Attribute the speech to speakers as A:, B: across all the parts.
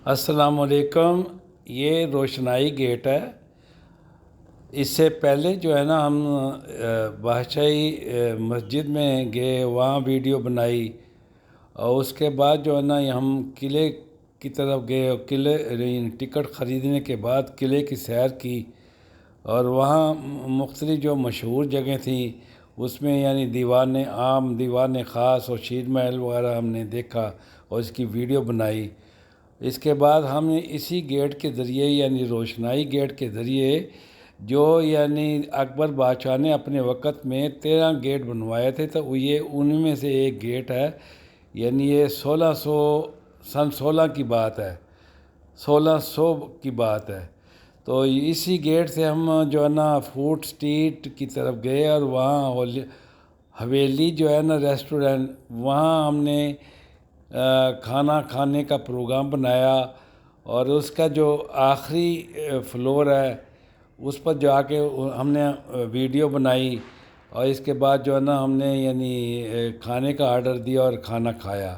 A: السلام علیکم۔ یہ روشنائی گیٹ ہے۔ اس سے پہلے جو ہے نا ہم بادشاہی مسجد میں گئے، وہاں ویڈیو بنائی، اور اس کے بعد جو ہے نا ہم قلعے کی طرف گئے اور قلعے ٹکٹ خریدنے کے بعد قلعے کی سیر کی، اور وہاں مختلف جو مشہور جگہیں تھیں اس میں یعنی دیوان عام، دیوان خاص اور شیر محل وغیرہ ہم نے دیکھا اور اس کی ویڈیو بنائی۔ اس کے بعد ہم نے اسی گیٹ کے ذریعے یعنی روشنائی گیٹ کے ذریعے جو یعنی اکبر بادشاہ نے اپنے وقت میں 13 گیٹ بنوائے تھے، تو یہ ان میں سے ایک گیٹ ہے۔ یعنی یہ 1600 کی بات ہے، 1600 کی بات ہے۔ تو اسی گیٹ سے ہم جو ہے نا فوڈ اسٹریٹ کی طرف گئے، اور وہاں حویلی جو ہے نا ریسٹورنٹ، وہاں ہم نے کھانا کھانے کا پروگرام بنایا، اور اس کا جو آخری فلور ہے اس پر جا کے ہم نے ویڈیو بنائی، اور اس کے بعد جو ہے نا ہم نے یعنی کھانے کا آرڈر دیا اور کھانا کھایا۔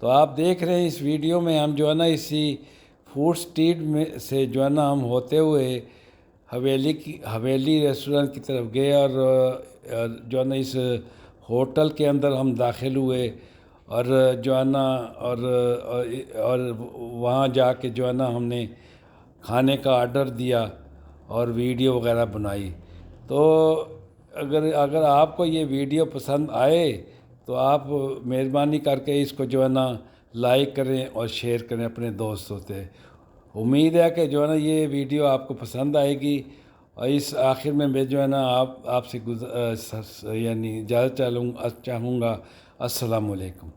A: تو آپ دیکھ رہے ہیں اس ویڈیو میں ہم جو ہے نا اسی فوڈ اسٹریٹ میں سے جو ہے نا ہم ہوتے ہوئے حویلی ریسٹورنٹ کی طرف گئے، اور جو ہے نا اس ہوٹل کے اندر ہم داخل ہوئے، اور جو ہے نا اور وہاں جا کے جو ہے نا ہم نے کھانے کا آرڈر دیا اور ویڈیو وغیرہ بنائی۔ تو اگر آپ کو یہ ویڈیو پسند آئے تو آپ مہربانی کر کے اس کو جو ہے نا لائک کریں اور شیئر کریں اپنے دوستوں سے۔ امید ہے کہ جو ہے نا یہ ویڈیو آپ کو پسند آئے گی، اور اس آخر میں جو ہے نا آپ سے یعنی اجازت چاہوں گا۔ السلام علیکم۔